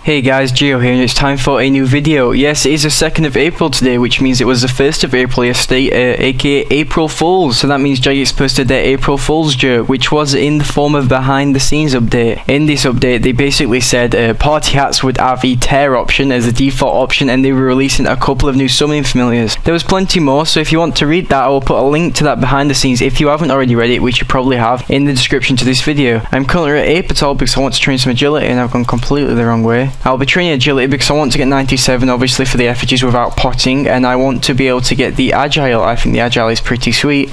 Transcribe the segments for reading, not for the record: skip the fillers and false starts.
Hey guys, Geo here, and it's time for a new video. Yes, it is the 2nd of April today, which means it was the 1st of April yesterday, aka April Fools. So that means Jagex posted their April Fools joke, which was in the form of behind the scenes update. In this update, they basically said party hats would have a tear option as a default option, and they were releasing a couple of new summoning familiars. There was plenty more, so if you want to read that, I will put a link to that behind the scenes if you haven't already read it, which you probably have, in the description to this video. I'm currently at 8 Patrol because I want to train some agility, and I've gone completely the wrong way. I'll be training agility because I want to get 97 obviously for the effigies without potting, and I want to be able to get the agile. I think the agile is pretty sweet,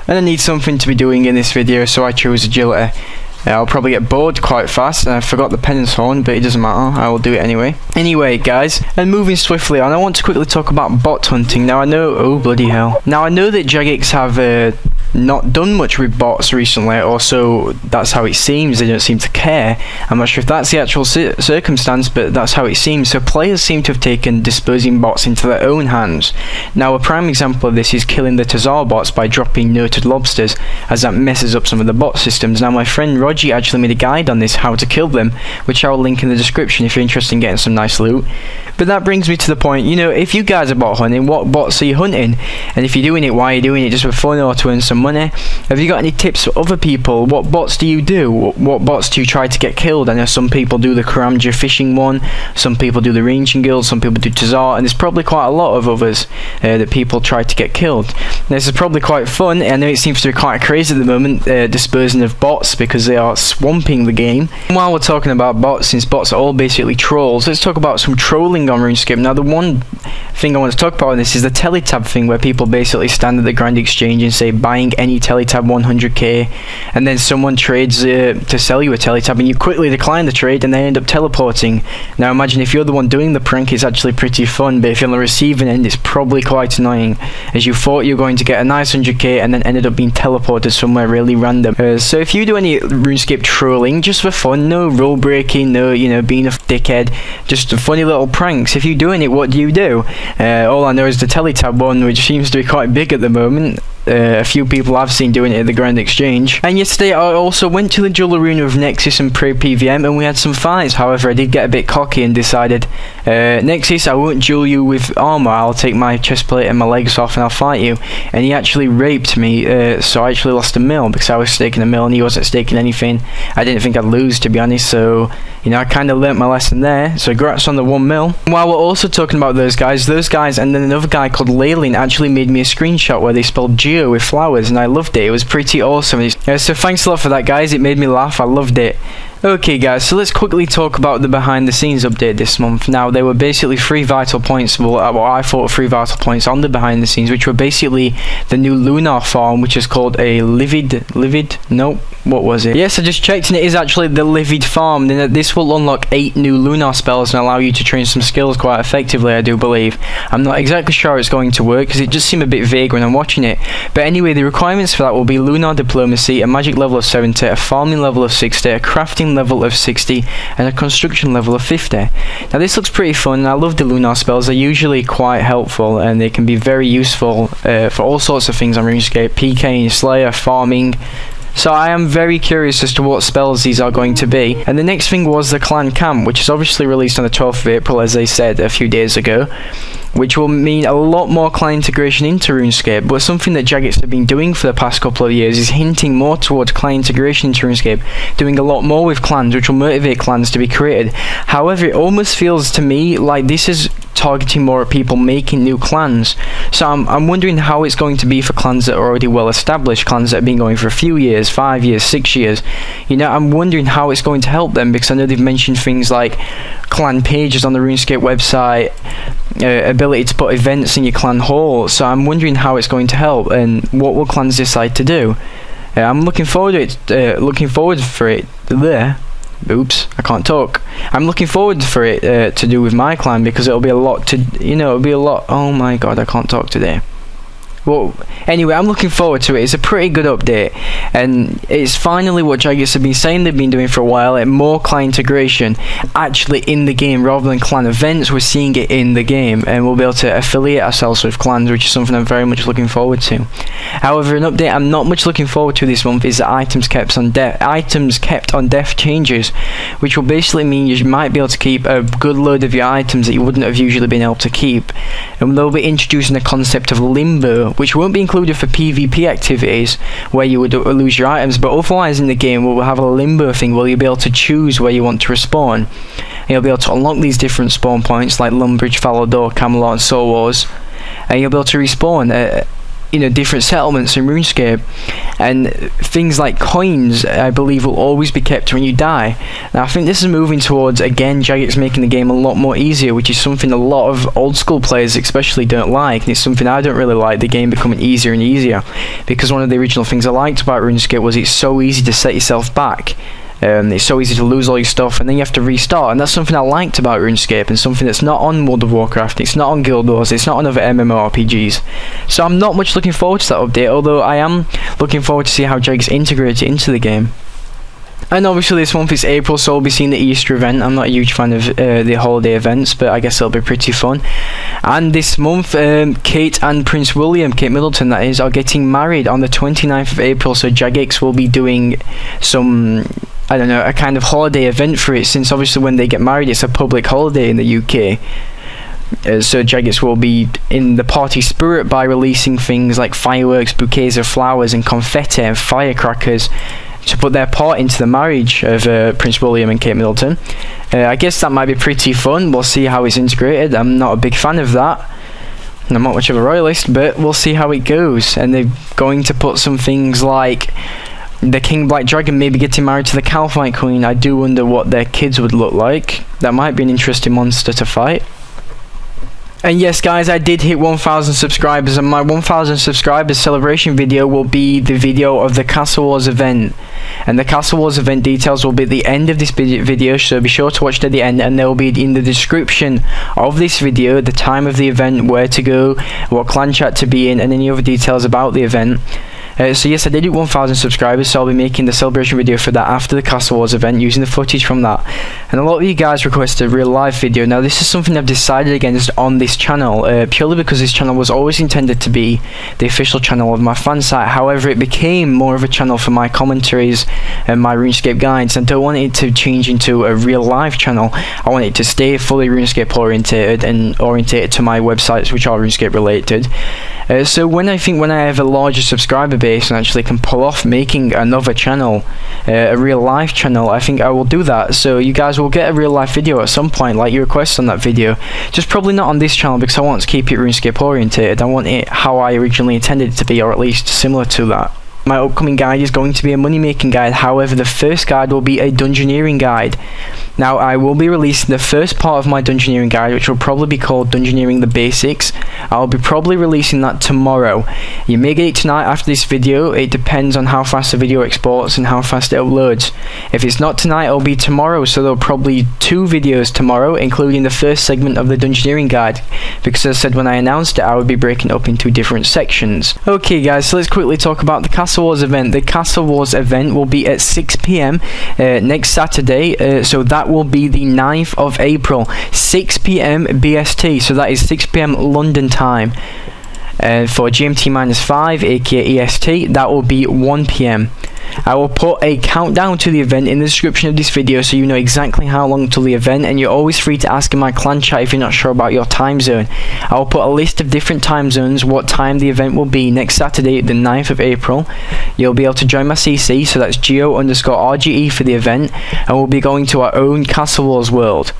and I need something to be doing in this video, so I chose agility. I'll probably get bored quite fast, and I forgot the penance horn, but it doesn't matter, I will do it anyway. Anyway guys, and moving swiftly on, I want to quickly talk about bot hunting. Now I know, oh bloody hell. Now I know that Jagex have not done much with bots recently, or so that's how it seems. They don't seem to care. I'm not sure if that's the actual circumstance, but that's how it seems. So players seem to have taken disposing bots into their own hands. Now a prime example of this is killing the Tazar bots by dropping noted lobsters, as that messes up some of the bot systems. Now my friend Roger actually made a guide on this, how to kill them, which I will link in the description if you're interested in getting some nice loot. But that brings me to the point, you know, if you guys are bot hunting, what bots are you hunting? And if you're doing it, why are you doing it? Just for fun or to earn some money? Have you got any tips for other people? What bots do you do? What bots do you try to get killed? I know some people do the Karamja fishing one, some people do the ranging guild, some people do Tazar, and there's probably quite a lot of others that people try to get killed. This is probably quite fun. I know it seems to be quite crazy at the moment, disposing of bots, because they are swamping the game. And while we're talking about bots, since bots are all basically trolls, let's talk about some trolling on RuneScape. Now the one thing I want to talk about in this is the teletab thing, where people basically stand at the Grand Exchange and say buying any teletab 100k, and then someone trades to sell you a teletab, and you quickly decline the trade and they end up teleporting. Now imagine if you're the one doing the prank, it's actually pretty fun, but if you're on the receiving end, it's probably quite annoying, as you thought you were going to get a nice 100k and then ended up being teleported somewhere really random. So if you do any RuneScape trolling just for fun, no rule breaking, no, you know, being a dickhead, just funny little pranks, if you're doing it, what do you do? All I know is the teletab one, which seems to be quite big at the moment. A few people I've seen doing it at the Grand Exchange. And yesterday I also went to the Dual Arena with Nexus and Prey PVM, and we had some fights. However, I did get a bit cocky and decided, Nexus, I won't duel you with armor, I'll take my chest plate and my legs off and I'll fight you. And he actually raped me, so I actually lost a mil, because I was staking a mil and he wasn't staking anything. I didn't think I'd lose, to be honest, so you know, I kind of learnt my lesson there, so congrats on the 1 mil. While we're also talking about those guys and then another guy called Leylin actually made me a screenshot where they spelled Geo with flowers, and I loved it. It was pretty awesome. So thanks a lot for that, guys. It made me laugh. I loved it. Okay guys, so let's quickly talk about the behind the scenes update this month. Now there were basically 3 vital points, well I thought were 3 vital points on the behind the scenes, which were basically the new lunar farm, which is called a nope, what was it? Yes, I just checked and it is actually the livid farm. Then this will unlock 8 new lunar spells and allow you to train some skills quite effectively, I do believe. I'm not exactly sure how it's going to work, because it just seemed a bit vague when I'm watching it. But anyway, the requirements for that will be lunar diplomacy, a magic level of 70, a farming level of 60, a crafting level of 60, and a construction level of 50. Now this looks pretty fun, and I love the lunar spells. They're usually quite helpful and they can be very useful for all sorts of things on RuneScape, PKing, Slayer, farming. So I am very curious as to what spells these are going to be. And the next thing was the clan camp, which is obviously released on the 12th of April, as they said a few days ago, which will mean a lot more clan integration into RuneScape. But something that Jagex have been doing for the past couple of years is hinting more towards clan integration into RuneScape, doing a lot more with clans, which will motivate clans to be created. However, it almost feels to me like this is targeting more at people making new clans. So I'm wondering how it's going to be for clans that are already well established, clans that have been going for a few years, 5 years, 6 years. You know, I'm wondering how it's going to help them, because I know they've mentioned things like clan pages on the RuneScape website, ability to put events in your clan hall. So I'm wondering how it's going to help and what will clans decide to do. I'm looking forward for it there. Oops, I can't talk. I'm looking forward for it to do with my clan, because it'll be a lot to, you know, it'll be a lot. Oh my god, I can't talk today. Well, anyway, I'm looking forward to it. It's a pretty good update, and it's finally what Jagex have been saying they've been doing for a while, more clan integration actually in the game rather than clan events. We're seeing it in the game, and we'll be able to affiliate ourselves with clans, which is something I'm very much looking forward to. However, an update I'm not much looking forward to this month is the items kept on death changes, which will basically mean you might be able to keep a good load of your items that you wouldn't have usually been able to keep, and they'll be introducing the concept of limbo, which won't be included for PvP activities where you would lose your items, but otherwise in the game we'll have a limbo thing where you'll be able to choose where you want to respawn, and you'll be able to unlock these different spawn points like Lumbridge, Falador, Camelot and Soul Wars, and you'll be able to respawn at different settlements in RuneScape. And things like coins, I believe, will always be kept when you die. Now I think this is moving towards, again, Jagex making the game a lot more easier, which is something a lot of old school players especially don't like, and it's something I don't really like, the game becoming easier and easier, because one of the original things I liked about RuneScape was it's so easy to set yourself back. It's so easy to lose all your stuff and then you have to restart, and that's something I liked about RuneScape, and something that's not on World of Warcraft, it's not on Guild Wars, it's not on other MMORPGs. So I'm not much looking forward to that update, although I am looking forward to see how Jagex integrates it into the game. And obviously this month is April, so we'll be seeing the Easter event. I'm not a huge fan of the holiday events, but I guess it'll be pretty fun. And this month, Kate and Prince William, Kate Middleton that is, are getting married on the 29th of April, so Jagex will be doing some, I don't know, a kind of holiday event for it, since obviously when they get married it's a public holiday in the UK. So Jagex will be in the party spirit by releasing things like fireworks, bouquets of flowers and confetti and firecrackers to put their part into the marriage of Prince William and Kate Middleton. I guess that might be pretty fun. We'll see how it's integrated. I'm not a big fan of that. I'm not much of a royalist, but we'll see how it goes. And they're going to put some things like the King Black Dragon maybe getting married to the Calphite Queen. I do wonder what their kids would look like. That might be an interesting monster to fight. And yes guys, I did hit 1,000 subscribers, and my 1,000 subscribers celebration video will be the video of the Castle Wars event. And the Castle Wars event details will be at the end of this video, so be sure to watch to the end, and they will be in the description of this video, the time of the event, where to go, what clan chat to be in, and any other details about the event. So yes, I did hit 1,000 subscribers, so I'll be making the celebration video for that after the Castle Wars event, using the footage from that. And a lot of you guys requested a real life video. Now this is something I've decided against on this channel, purely because this channel was always intended to be the official channel of my fan site. However, it became more of a channel for my commentaries and my RuneScape guides. I don't want it to change into a real life channel. I want it to stay fully RuneScape orientated and orientated to my websites, which are RuneScape related. So when I have a larger subscriber base and actually can pull off making another channel, a real life channel, I think I will do that. So you guys will get a real life video at some point, like you requested on that video. Just probably not on this channel, because I want to keep it RuneScape orientated. I want it how I originally intended it to be, or at least similar to that. My upcoming guide is going to be a money making guide. However, the first guide will be a dungeoneering guide. Now I will be releasing the first part of my dungeoneering guide, which will probably be called Dungeoneering the Basics. I'll be probably releasing that tomorrow. You may get it tonight after this video. It depends on how fast the video exports and how fast it uploads. If it's not tonight, it'll be tomorrow, so there'll probably be 2 videos tomorrow, including the first segment of the dungeoneering guide, because as I said when I announced it, I would be breaking it up into different sections. Okay guys, so let's quickly talk about the Castle Wars event. The Castle Wars event will be at 6 PM next Saturday, so that will be the 9th of April, 6 PM BST, so that is 6 PM London time. For GMT-5, aka EST, that will be 1 PM. I will put a countdown to the event in the description of this video, so you know exactly how long till the event, and you're always free to ask in my clan chat if you're not sure about your time zone. I will put a list of different time zones, what time the event will be next Saturday, the 9th of April. You'll be able to join my CC, so that's Geo_RGE for the event, and we'll be going to our own Castle Wars world.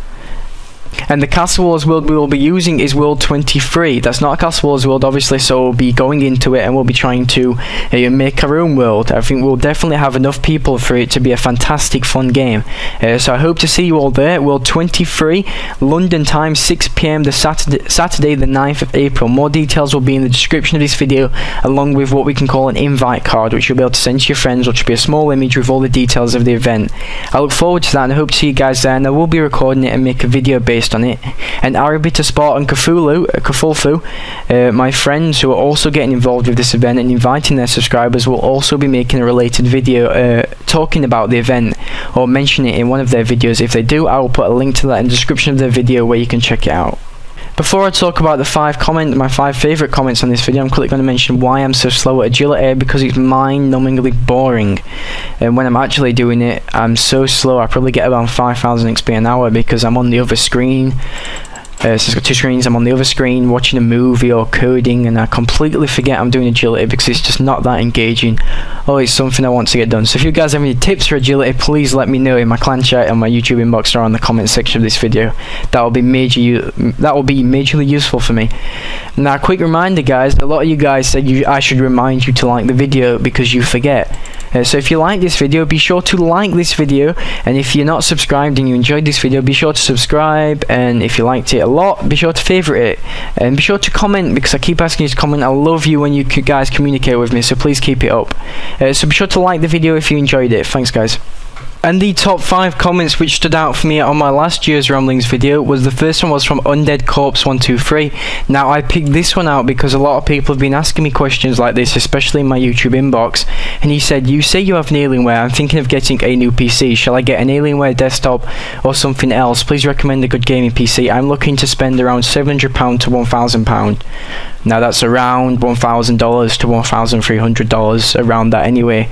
And the Castle Wars world we will be using is World 23. That's not a Castle Wars world, obviously, so we'll be going into it and we'll be trying to make our own world. I think we'll definitely have enough people for it to be a fantastic, fun game. So I hope to see you all there. World 23, London time, 6 PM the Saturday the 9th of April. More details will be in the description of this video, along with what we can call an invite card, which you'll be able to send to your friends, which will be a small image with all the details of the event. I look forward to that, and I hope to see you guys there, and I will be recording it and make a video based based on it. And Arbiter Sport and Cthulhu, my friends who are also getting involved with this event and inviting their subscribers, will also be making a related video talking about the event or mention it in one of their videos. If they do, I will put a link to that in the description of their video where you can check it out. Before I talk about my 5 favourite comments on this video, I'm quickly going to mention why I'm so slow at agility, because it's mind-numbingly boring. And when I'm actually doing it, I'm so slow. I probably get around 5,000 XP an hour because I'm on the other screen. So it's got 2 screens. I'm on the other screen watching a movie or coding, and I completely forget I'm doing agility because it's just not that engaging. Oh, it's something I want to get done. So if you guys have any tips for agility, please let me know in my clan chat, on my YouTube inbox, or on the comment section of this video. That will be majorly useful for me. Now, a quick reminder, guys. A lot of you guys said I should remind you to like the video because you forget. So if you like this video, be sure to like this video, and if you're not subscribed and you enjoyed this video, be sure to subscribe, and if you liked it a lot, be sure to favourite it, and be sure to comment, because I keep asking you to comment. I love you when you guys communicate with me, so please keep it up. So be sure to like the video if you enjoyed it. Thanks, guys. And the top 5 comments which stood out for me on my last year's Ramblings video was, the first one was from Undead Corpse 123. Now, I picked this one out because a lot of people have been asking me questions like this, especially in my YouTube inbox, and he said, you say you have an Alienware, I'm thinking of getting a new PC, shall I get an Alienware desktop or something else? Please recommend a good gaming PC. I'm looking to spend around £700 to £1,000. Now that's around $1,000 to $1,300, around that anyway.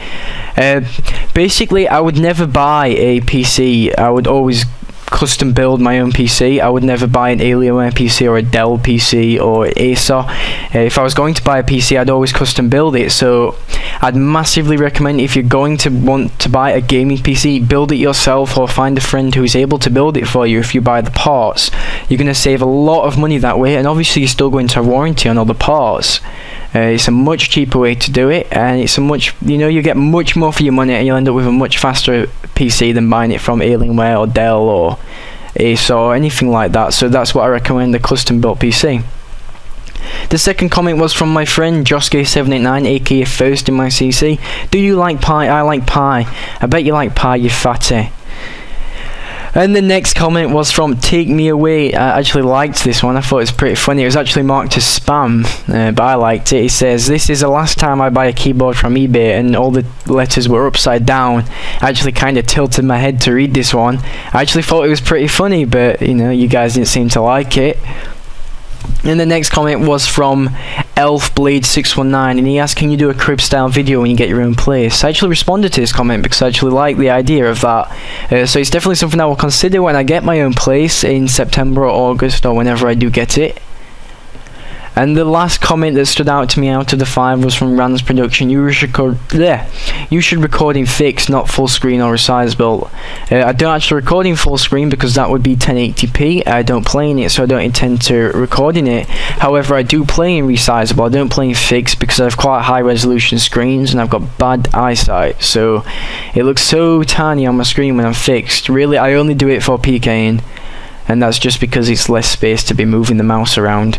Basically, I would never buy a PC. I would always custom build my own PC. I would never buy an Alienware PC or a Dell PC or Acer. If I was going to buy a PC, I'd always custom build it. So I'd massively recommend, if you're going to want to buy a gaming PC, build it yourself or find a friend who is able to build it for you. If you buy the parts, you're going to save a lot of money that way, and obviously you're still going to have warranty on all the parts. It's a much cheaper way to do it, and it's a much, you get much more for your money, and you'll end up with a much faster PC than buying it from Alienware or Dell or Acer or anything like that. So that's what I recommend, a custom built PC. The second comment was from my friend Josuke789, aka First in my CC. Do you like pie? I like pie. I bet you like pie, you fatty. And the next comment was from Take Me Away. I actually liked this one. I thought it was pretty funny. It was actually marked as spam, but I liked it. He says, this is the last time I buy a keyboard from eBay, and all the letters were upside down. I actually kind of tilted my head to read this one. I actually thought it was pretty funny, but you guys didn't seem to like it. And the next comment was from ElfBlade619, and he asked, can you do a crib style video when you get your own place? I actually responded to his comment because I actually like the idea of that. So it's definitely something I will consider when I get my own place in September or August, or whenever I do get it. And the last comment that stood out to me out of the 5 was from Rand's Production. You should record in fixed, not full screen or resizable. I don't actually record in full screen because that would be 1080p. I don't play in it, so I don't intend to record in it. However, I do play in resizable. I don't play in fixed because I have quite high resolution screens and I've got bad eyesight. So it looks so tiny on my screen when I'm fixed. Really, I only do it for PKing, and that's just because it's less space to be moving the mouse around.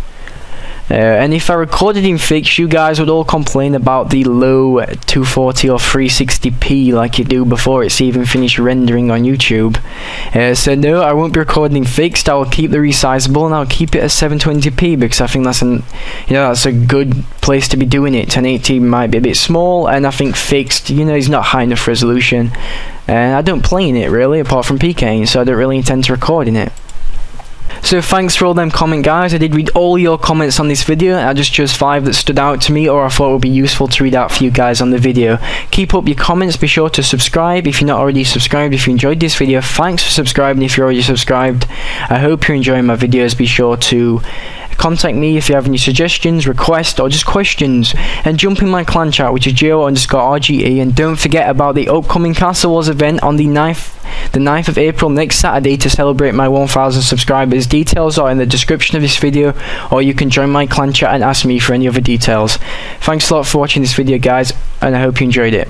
And if I recorded in fixed, you guys would all complain about the low 240 or 360p like you do before it's even finished rendering on YouTube. So no, I won't be recording fixed. I will keep the resizable, and I'll keep it at 720p because I think that's that's a good place to be doing it. 1080 might be a bit small, and I think fixed, is not high enough resolution. And I don't play in it really, apart from PKing, so I don't really intend to record in it. So thanks for all them comment, guys. I did read all your comments on this video. I just chose 5 that stood out to me, or I thought would be useful to read out for you guys on the video. Keep up your comments. Be sure to subscribe if you're not already subscribed. If you enjoyed this video, thanks for subscribing if you're already subscribed. I hope you're enjoying my videos. Be sure to contact me if you have any suggestions, requests, or just questions, and jump in my clan chat, which is Geo_RGE, and don't forget about the upcoming Castle Wars event on the 9th of April, next Saturday, to celebrate my 1,000 subscribers. Details are in the description of this video, or you can join my clan chat and ask me for any other details. Thanks a lot for watching this video, guys, and I hope you enjoyed it.